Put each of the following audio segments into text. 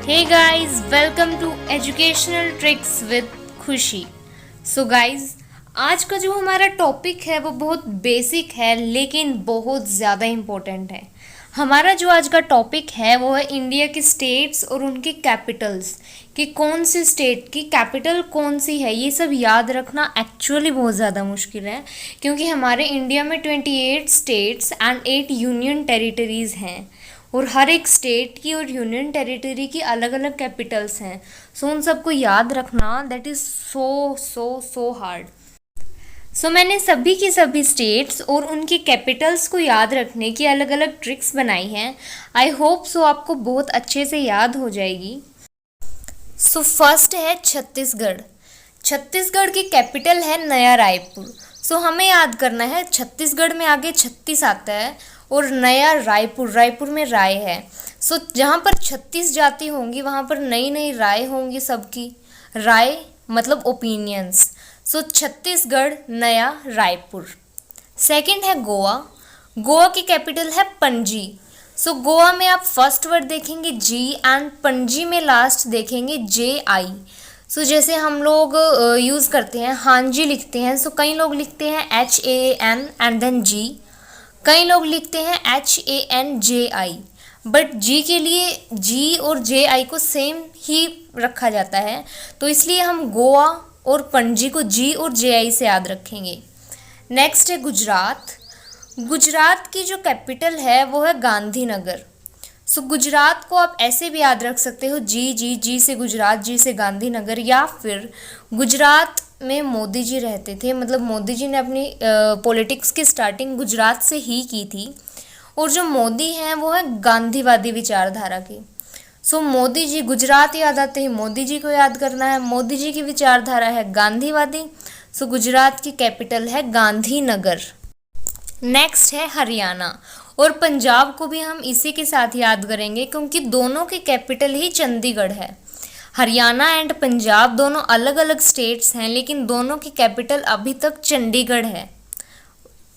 Hey guys, welcome to Educational Tricks with खुशी। So guys, आज का जो हमारा टॉपिक है वो बहुत बेसिक है लेकिन बहुत ज़्यादा इम्पोर्टेंट है। हमारा जो आज का टॉपिक है वो है इंडिया के स्टेट्स और उनके कैपिटल्स, कि कौन सी स्टेट की कैपिटल कौन सी है। ये सब याद रखना एक्चुअली बहुत ज़्यादा मुश्किल है, क्योंकि हमारे इंडिया में 28 स्टेट्स एंड 8 यूनियन टेरिटरीज़ हैं और हर एक स्टेट की और यूनियन टेरिटरी की अलग अलग कैपिटल्स हैं। सो उन सबको याद रखना दैट इज़ सो हार्ड। सो मैंने सभी की सभी स्टेट्स और उनकी कैपिटल्स को याद रखने की अलग अलग ट्रिक्स बनाई हैं। आई होप सो आपको बहुत अच्छे से याद हो जाएगी। सो फर्स्ट है छत्तीसगढ़। छत्तीसगढ़ की कैपिटल है नया रायपुर। सो हमें याद करना है, छत्तीसगढ़ में आगे 36 आता है और नया रायपुर, रायपुर में राय है। सो जहाँ पर 36 जाति होंगी वहाँ पर नई नई राय होंगी सबकी। राय मतलब ओपिनियंस। सो छत्तीसगढ़ नया रायपुर। सेकंड है गोवा। गोवा की कैपिटल है पणजी। सो गोवा में आप फर्स्ट वर्ड देखेंगे जी एंड पणजी में लास्ट देखेंगे JI। सो जैसे हम लोग यूज़ करते हैं हाँ जी लिखते हैं, सो कई लोग लिखते हैं HAN एंड देन जी, कई लोग लिखते हैं HANJI, बट जी के लिए जी और JI को सेम ही रखा जाता है, तो इसलिए हम गोवा और पणजी को जी और JI से याद रखेंगे। नेक्स्ट है गुजरात। गुजरात की जो कैपिटल है वो है गांधीनगर। सो गुजरात को आप ऐसे भी याद रख सकते हो जी से गुजरात, जी से गांधीनगर, या फिर गुजरात में मोदी जी रहते थे, मतलब मोदी जी ने अपनी पॉलिटिक्स की स्टार्टिंग गुजरात से ही की थी, और जो मोदी हैं वो है गांधीवादी विचारधारा के। सो मोदी जी, गुजरात याद आते ही मोदी जी को याद करना है, मोदी जी की विचारधारा है गांधीवादी। सो गुजरात की कैपिटल है गांधीनगर। नेक्स्ट है हरियाणा, और पंजाब को भी हम इसी के साथ याद करेंगे क्योंकि दोनों की कैपिटल ही चंडीगढ़ है। हरियाणा एंड पंजाब दोनों अलग अलग स्टेट्स हैं लेकिन दोनों की कैपिटल अभी तक चंडीगढ़ है।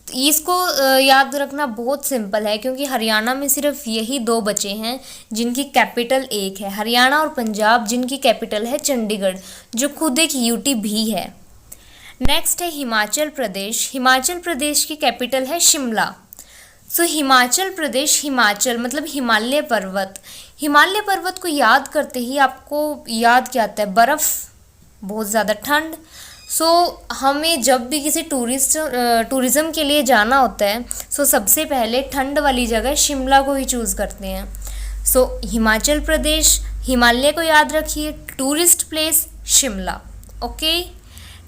इसको याद रखना बहुत सिंपल है क्योंकि हरियाणा में सिर्फ यही दो बचे हैं जिनकी कैपिटल एक है, हरियाणा और पंजाब, जिनकी कैपिटल है चंडीगढ़, जो खुद एक UT भी है। नेक्स्ट है हिमाचल प्रदेश। हिमाचल प्रदेश की कैपिटल है शिमला। सो हिमाचल प्रदेश, हिमाचल मतलब हिमालय पर्वत। हिमालय पर्वत को याद करते ही आपको याद क्या आता है? बर्फ़, बहुत ज़्यादा ठंड। सो हमें जब भी किसी टूरिज़्म के लिए जाना होता है, सो सबसे पहले ठंड वाली जगह शिमला को ही चूज़ करते हैं। सो हिमाचल प्रदेश, हिमालय को याद रखिए, tourist place Shimla. Okay.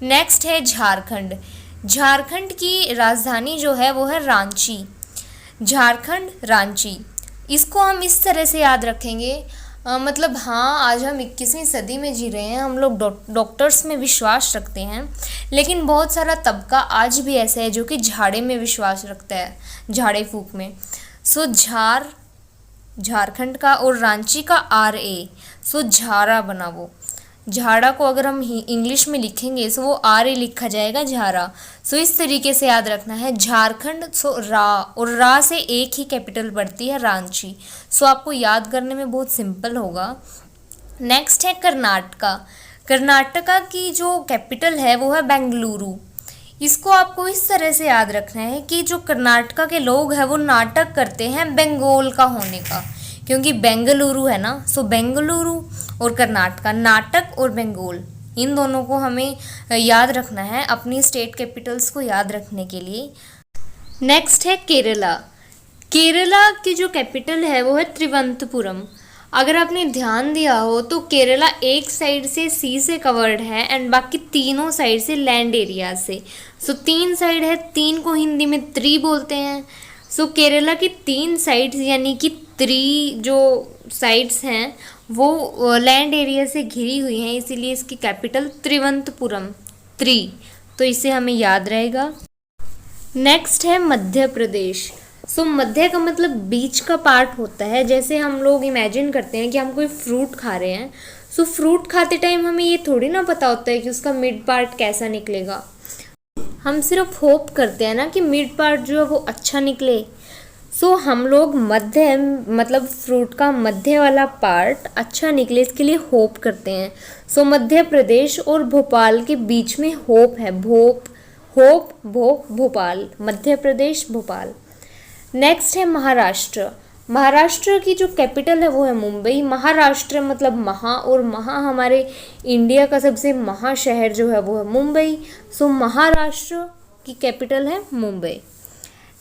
Next है झारखंड। झारखंड की राजधानी जो है वो है रांची। झारखंड रांची, इसको हम इस तरह से याद रखेंगे, मतलब हाँ, आज हम 21वीं सदी में जी रहे हैं, हम लोग डॉक्टर्स में विश्वास रखते हैं, लेकिन बहुत सारा तबका आज भी ऐसा है जो कि झाड़े में विश्वास रखता है, झाड़े फूक में। सो झारखंड का और रांची का RA, सो झारा बना वो। झाड़ा को अगर हम इंग्लिश में लिखेंगे सो वो RA लिखा जाएगा, झारा। सो इस तरीके से याद रखना है झारखंड। सो रा, और रा से एक ही कैपिटल पड़ती है रांची। सो आपको याद करने में बहुत सिंपल होगा। नेक्स्ट है कर्नाटका। कर्नाटका की जो कैपिटल है वो है बेंगलुरु। इसको आपको इस तरह से याद रखना है कि जो कर्नाटका के लोग हैं वो नाटक करते हैं बंगाल का होने का, क्योंकि बेंगलुरु है ना। सो बेंगलुरु और कर्नाटका, नाटक और बंगाल, इन दोनों को हमें याद रखना है अपनी स्टेट कैपिटल्स को याद रखने के लिए। नेक्स्ट है केरला। केरला की जो कैपिटल है वो है त्रिवंतपुरम। अगर आपने ध्यान दिया हो तो केरला एक साइड से सी से कवर्ड है एंड बाकी तीनों साइड से लैंड एरिया से। सो 3 साइड है, 3 को हिंदी में त्रि बोलते हैं। सो केरला की 3 साइड्स यानी कि त्रि जो साइड्स हैं वो लैंड एरिया से घिरी हुई हैं, इसीलिए इसकी कैपिटल त्रिवंतपुरम, त्रि, तो इसे हमें याद रहेगा। नेक्स्ट है मध्य प्रदेश। सो मध्य का मतलब बीच का पार्ट होता है। जैसे हम लोग इमेजिन करते हैं कि हम कोई फ्रूट खा रहे हैं, सो फ्रूट खाते टाइम हमें ये थोड़ी ना पता होता है कि उसका मिड पार्ट कैसा निकलेगा। हम सिर्फ होप करते हैं ना कि मिड पार्ट जो है वो अच्छा निकले। सो हम लोग मध्य मतलब फ्रूट का मध्य वाला पार्ट अच्छा निकले इसके लिए होप करते हैं। सो मध्य प्रदेश और भोपाल के बीच में होप है, भोपाल, मध्य प्रदेश भोपाल। नेक्स्ट है महाराष्ट्र। महाराष्ट्र की जो कैपिटल है वो है मुंबई। महाराष्ट्र मतलब महा, और महा हमारे इंडिया का सबसे महा शहर जो है वो है मुंबई। सो महाराष्ट्र की कैपिटल है मुंबई।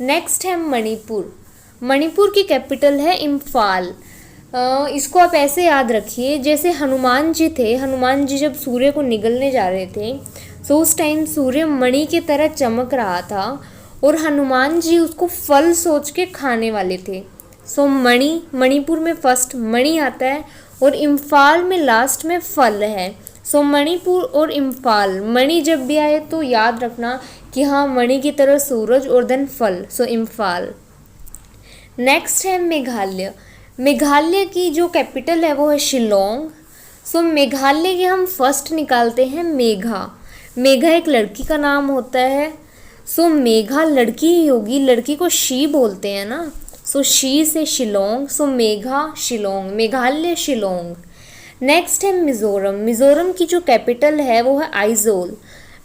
नेक्स्ट है मणिपुर। मणिपुर की कैपिटल है इम्फाल। इसको आप ऐसे याद रखिए, जैसे हनुमान जी थे, हनुमान जी जब सूर्य को निगलने जा रहे थे तो उस टाइम सूर्य मणि की तरह चमक रहा था और हनुमान जी उसको फल सोच के खाने वाले थे। सो मणिपुर में फर्स्ट मणि आता है और इम्फाल में लास्ट में फल है। सो मणिपुर और इम्फाल, मणि जब भी आए तो याद रखना कि हाँ मणि की तरह सूरज और देन फल, सो इम्फाल। नेक्स्ट है मेघालय। मेघालय की जो कैपिटल है वो है शिलोंग। सो मेघालय के हम फर्स्ट निकालते हैं मेघा। मेघा एक लड़की का नाम होता है। सो मेघा लड़की ही होगी, लड़की को शी बोलते हैं ना, सो शी से शिलोंग। सो मेघा शिलोंग, मेघालय शिलोंग। नेक्स्ट है मिज़ोरम। मिज़ोरम की जो कैपिटल है वो है आइजोल।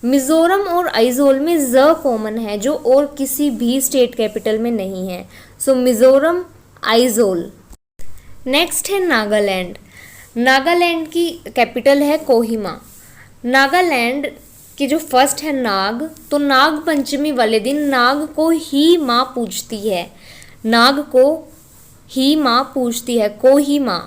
मिज़ोरम और आइजोल में ज़ कॉमन है जो और किसी भी स्टेट कैपिटल में नहीं है। सो मिज़ोरम, आइजोल। नेक्स्ट है नागालैंड। नागालैंड की कैपिटल है कोहिमा। नागालैंड की जो फर्स्ट है नाग, तो नाग पंचमी वाले दिन नाग को ही माँ पूजती है, नाग को ही माँ पूजती है, कोहिमा,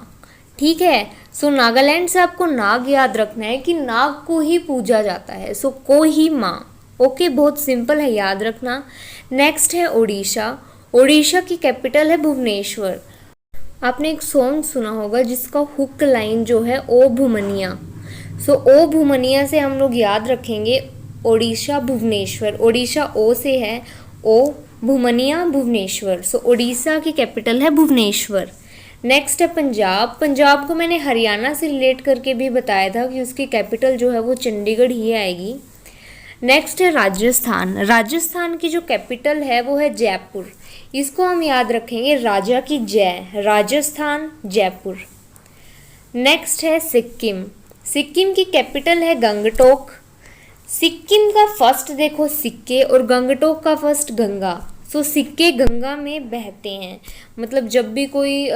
ठीक है। सो नागालैंड से आपको नाग याद रखना है कि नाग को ही पूजा जाता है, सो कोहिमा। ओके, बहुत सिंपल है, याद रखना। नेक्स्ट है ओडिशा। ओडिशा की कैपिटल है भुवनेश्वर। आपने एक सॉन्ग सुना होगा जिसका हुक लाइन जो है ओ भूमनिया। सो ओ भूमनिया से हम लोग याद रखेंगे ओडिशा भुवनेश्वर। ओडिशा ओ से है, ओ भूमनिया भुवनेश्वर। सो ओडिशा की कैपिटल है भुवनेश्वर। नेक्स्ट है पंजाब। पंजाब को मैंने हरियाणा से रिलेट करके भी बताया था कि उसकी कैपिटल जो है वो चंडीगढ़ ही आएगी। नेक्स्ट है राजस्थान। राजस्थान की जो कैपिटल है वो है जयपुर। इसको हम याद रखेंगे राजा की जय, राजस्थान जयपुर। नेक्स्ट है सिक्किम। सिक्किम की कैपिटल है गंगटोक। सिक्किम का फर्स्ट देखो सिक्के और गंगटोक का फर्स्ट गंगा। सो सिक्के गंगा में बहते हैं, मतलब जब भी कोई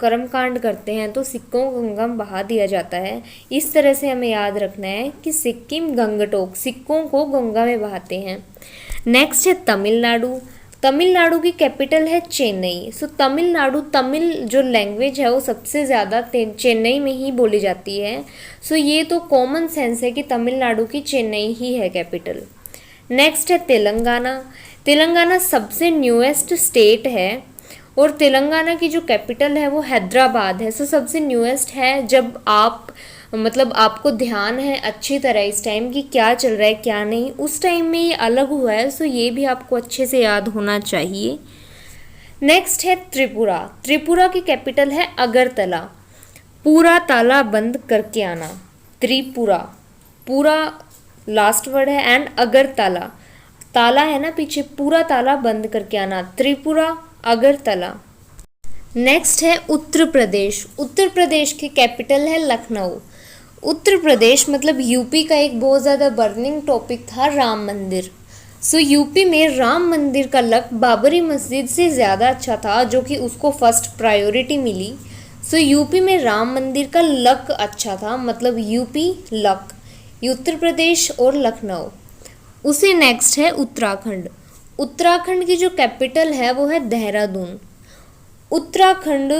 कर्म कांड करते हैं तो सिक्कों को गंगा में बहा दिया जाता है। इस तरह से हमें याद रखना है कि सिक्किम गंगटोक, सिक्कों को गंगा में बहाते हैं। नेक्स्ट है तमिलनाडु। तमिलनाडु की कैपिटल है चेन्नई। सो तमिलनाडु, तमिल जो लैंग्वेज है वो सबसे ज़्यादा चेन्नई में ही बोली जाती है। सो ये तो कॉमन सेंस है कि तमिलनाडु की चेन्नई ही है कैपिटल। नेक्स्ट है तेलंगाना। तेलंगाना सबसे न्यूएस्ट स्टेट है और तेलंगाना की जो कैपिटल है वो हैदराबाद है। सो सबसे न्यूएस्ट है। जब आप मतलब आपको ध्यान है अच्छी तरह इस टाइम कि क्या चल रहा है क्या नहीं, उस टाइम में ये अलग हुआ है। सो ये भी आपको अच्छे से याद होना चाहिए। नेक्स्ट है त्रिपुरा। त्रिपुरा की कैपिटल है अगरतला। पूरा ताला बंद करके आना, त्रिपुरा, पूरा लास्ट वर्ड है एंड अगरतला, ताला है ना पीछे, पूरा ताला बंद करके आना, त्रिपुरा अगरतला। नेक्स्ट है उत्तर प्रदेश। उत्तर प्रदेश की कैपिटल है लखनऊ। उत्तर प्रदेश मतलब यूपी का एक बहुत ज़्यादा बर्निंग टॉपिक था राम मंदिर। सो यूपी में राम मंदिर का लक बाबरी मस्जिद से ज़्यादा अच्छा था, जो कि उसको फर्स्ट प्रायोरिटी मिली। सो यूपी में राम मंदिर का लक अच्छा था, मतलब यूपी लक, उत्तर प्रदेश और लखनऊ। उसे नेक्स्ट है उत्तराखंड। उत्तराखंड की जो कैपिटल है वो है देहरादून। उत्तराखंड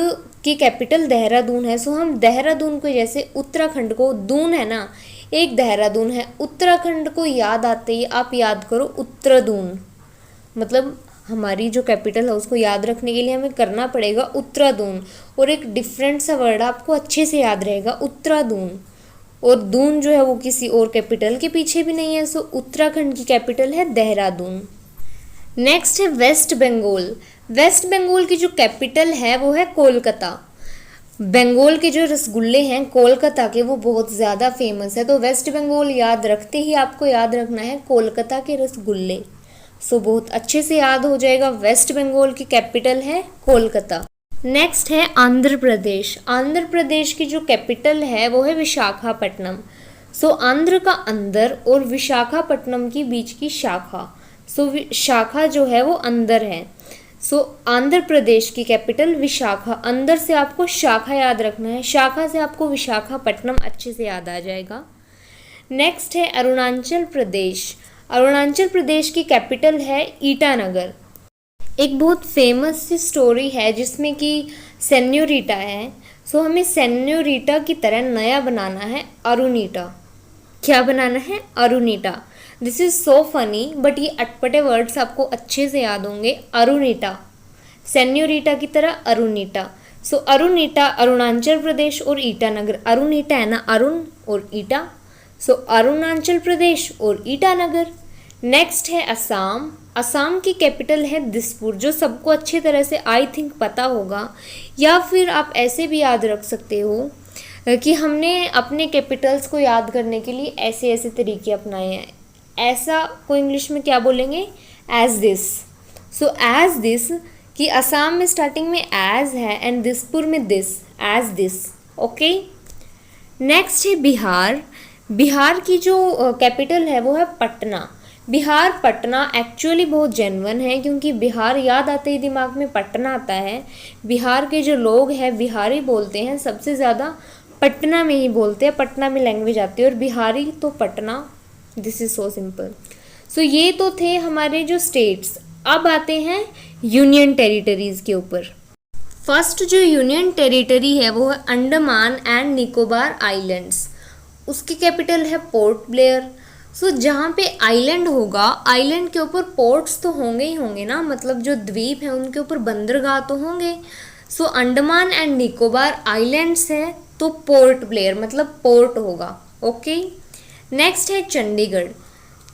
की कैपिटल देहरादून है। सो हम देहरादून को, जैसे उत्तराखंड को दून है ना, एक देहरादून है, उत्तराखंड को याद आते ही आप याद करो उत्तरादून। मतलब हमारी जो कैपिटल है उसको याद रखने के लिए हमें करना पड़ेगा उत्तरादून, और एक डिफरेंट सा वर्ड आपको अच्छे से याद रहेगा उत्तरादून। और दून जो है वो किसी और कैपिटल के पीछे भी नहीं है। सो उत्तराखंड की कैपिटल है देहरादून। नेक्स्ट है वेस्ट बंगाल। वेस्ट बंगाल की जो कैपिटल है वो है कोलकाता। बंगाल के जो रसगुल्ले हैं कोलकाता के वो बहुत ज़्यादा फेमस है, तो वेस्ट बंगाल याद रखते ही आपको याद रखना है कोलकाता के रसगुल्ले। सो बहुत अच्छे से याद हो जाएगा। वेस्ट बंगाल की कैपिटल है कोलकाता। नेक्स्ट है आंध्र प्रदेश। आंध्र प्रदेश की जो कैपिटल है वो है विशाखापट्टनम। सो आंध्र का अंदर और विशाखापट्टनम की बीच की शाखा, सो शाखा जो है वो अंदर है। सो आंध्र प्रदेश की कैपिटल विशाखा। अंदर से आपको शाखा याद रखना है, शाखा से आपको विशाखापट्टनम अच्छे से याद आ जाएगा। नेक्स्ट है अरुणाचल प्रदेश। अरुणाचल प्रदेश की कैपिटल है ईटानगर। एक बहुत फेमस सी स्टोरी है जिसमें कि सेन्योरिटा है। सो हमें सेन्योरिटा की तरह नया बनाना है अरुणिटा। क्या बनाना है? Arunita. This is so funny, but ये अटपटे वर्ड्स आपको अच्छे से याद होंगे। अरुणिटा, सेन्योरिटा की तरह अरुणिटा। सो अरुणिटा अरुणाचल प्रदेश और ईटानगर। अरुणिटा है ना, अरुण और ईटा, सो अरुणाचल प्रदेश और ईटानगर। नेक्स्ट है असम। असम की कैपिटल है दिसपुर, जो सबको अच्छी तरह से आई थिंक पता होगा, या फिर आप ऐसे भी याद रख सकते हो कि हमने अपने कैपिटल्स को याद करने के लिए ऐसे ऐसे तरीके अपनाए हैं। ऐसा को इंग्लिश में क्या बोलेंगे? As this. So as this कि असम में स्टार्टिंग में एज है एंड दिसपुर में this, as this. Okay. Next है बिहार। बिहार की जो कैपिटल है वो है पटना। बिहार पटना एक्चुअली बहुत जेन्युइन है, क्योंकि बिहार याद आते ही दिमाग में पटना आता है। बिहार के जो लोग हैं बिहारी बोलते हैं, सबसे ज़्यादा पटना में ही बोलते हैं, पटना में लैंग्वेज आती है, और बिहारी तो Patna. This is so simple. So ये तो थे हमारे जो स्टेट्स। अब आते हैं यूनियन टेरिटरीज़ के ऊपर। फर्स्ट जो यूनियन टेरिटरी है वो है अंडमान एंड निकोबार आइलैंड्स। उसकी कैपिटल है पोर्ट ब्लेयर। सो जहाँ पे आइलैंड होगा, आइलैंड के ऊपर पोर्ट्स तो होंगे ही होंगे ना, मतलब जो द्वीप हैं उनके ऊपर बंदरगाह तो होंगे। सो अंडमान एंड निकोबार आइलैंड्स है तो पोर्ट ब्लेयर मतलब पोर्ट होगा। ओके। नेक्स्ट है चंडीगढ़।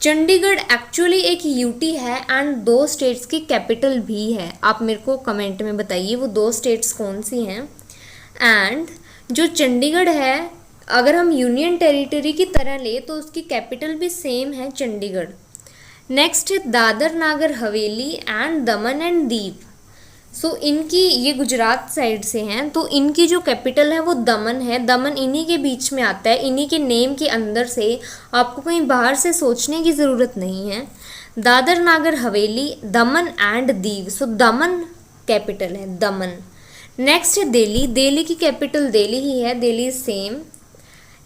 चंडीगढ़ एक्चुअली एक यूटी है एंड 2 स्टेट्स की कैपिटल भी है। आप मेरे को कमेंट में बताइए वो 2 स्टेट्स कौन सी हैं। एंड जो चंडीगढ़ है, अगर हम यूनियन टेरिटरी की तरह ले तो उसकी कैपिटल भी सेम है, चंडीगढ़। नेक्स्ट है Dadar Nagar Haveli and Daman and Diu. सो इनकी, ये गुजरात साइड से हैं, तो इनकी जो कैपिटल है वो दमन है। दमन इन्हीं के बीच में आता है, इन्हीं के नेम के अंदर से, आपको कहीं बाहर से सोचने की ज़रूरत नहीं है। दादर नागर हवेली, दमन and Diu. So Daman capital है, दमन। नेक्स्ट है दिल्ली। दिल्ली की कैपिटल दिल्ली ही है, दिल्ली सेम।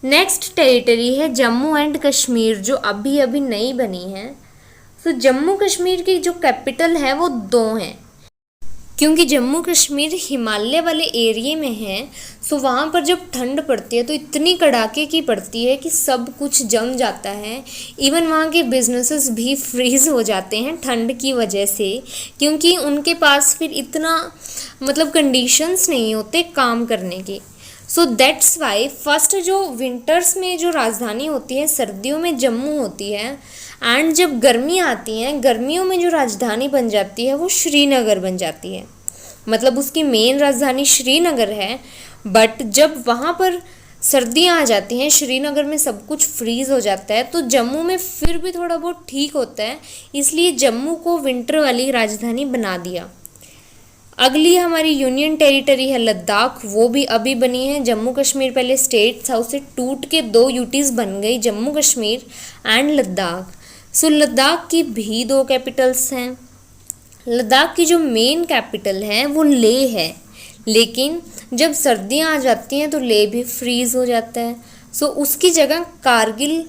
नेक्स्ट टेरिटरी है जम्मू एंड कश्मीर, जो अभी अभी नई बनी है। तो जम्मू कश्मीर की जो कैपिटल है वो 2 हैं, क्योंकि जम्मू कश्मीर हिमालय वाले एरिया में है। सो वहाँ पर जब ठंड पड़ती है तो इतनी कड़ाके की पड़ती है कि सब कुछ जम जाता है। इवन वहाँ के बिजनेसेस भी फ्रीज़ हो जाते हैं ठंड की वजह से, क्योंकि उनके पास फिर इतना मतलब कंडीशंस नहीं होते काम करने के। सो दैट्स वाई फर्स्ट जो विंटर्स में जो राजधानी होती है, सर्दियों में जम्मू होती है, एंड जब गर्मी आती हैं, गर्मियों में जो राजधानी बन जाती है वो श्रीनगर बन जाती है। मतलब उसकी मेन राजधानी श्रीनगर है, बट जब वहाँ पर सर्दियाँ आ जाती हैं, श्रीनगर में सब कुछ फ्रीज़ हो जाता है, तो जम्मू में फिर भी थोड़ा बहुत ठीक होता है, इसलिए जम्मू को विंटर वाली राजधानी बना दिया। अगली हमारी यूनियन टेरिटरी है लद्दाख, वो भी अभी बनी है। जम्मू कश्मीर पहले स्टेट था, उसे टूट के 2 यूटीज़ बन गई, जम्मू कश्मीर एंड लद्दाख। सो लद्दाख की भी 2 कैपिटल्स हैं। लद्दाख की जो मेन कैपिटल है वो लेह है, लेकिन जब सर्दियाँ आ जाती हैं तो लेह भी फ्रीज़ हो जाता है। सो उसकी जगह कारगिल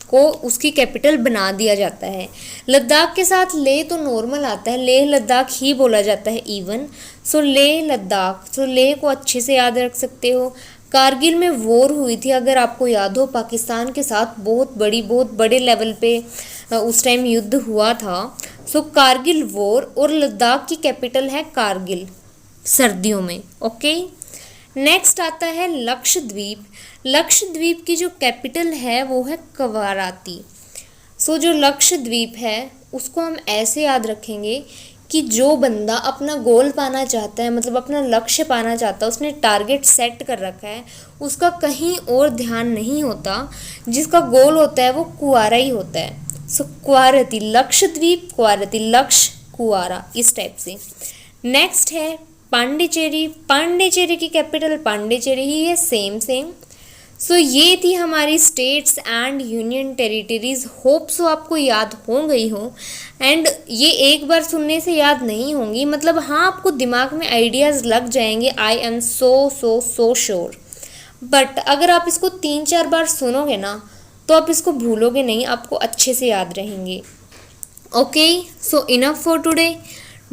को उसकी कैपिटल बना दिया जाता है। लद्दाख के साथ लेह तो नॉर्मल आता है, लेह लद्दाख ही बोला जाता है इवन। सो लेह लद्दाख, सो लेह को अच्छे से याद रख सकते हो। कारगिल में वॉर हुई थी, अगर आपको याद हो, पाकिस्तान के साथ बहुत बड़े लेवल पे उस टाइम युद्ध हुआ था। सो कारगिल वॉर, और लद्दाख की कैपिटल है कारगिल सर्दियों में। ओके। नेक्स्ट आता है लक्षद्वीप। लक्षद्वीप की जो कैपिटल है वो है कवाराती। सो जो लक्षद्वीप है उसको हम ऐसे याद रखेंगे कि जो बंदा अपना गोल पाना चाहता है, मतलब अपना लक्ष्य पाना चाहता है, उसने टारगेट सेट कर रखा है, उसका कहीं और ध्यान नहीं होता, जिसका गोल होता है वो कुआरा ही होता है। सो क्वारती लक्षद्वीप, क्वारती लक्ष, कुआरा, इस टाइप से। नेक्स्ट है पांडिचेरी, पांडिचेरी की कैपिटल पांडिचेरी ही है, सेम सेम। सो ये थी हमारी states and union territories. Hope so आपको याद हो गई हो, एंड ये एक बार सुनने से याद नहीं होंगी, मतलब हाँ आपको दिमाग में आइडियाज़ लग जाएंगे, I am so sure. But अगर आप इसको 3-4 बार सुनोगे ना तो आप इसको भूलोगे नहीं, आपको अच्छे से याद रहेंगे। Okay, so enough for today.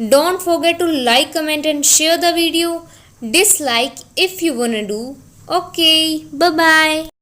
Don't forget to like, comment and share the video. Dislike if you wanna do. Okay, bye bye.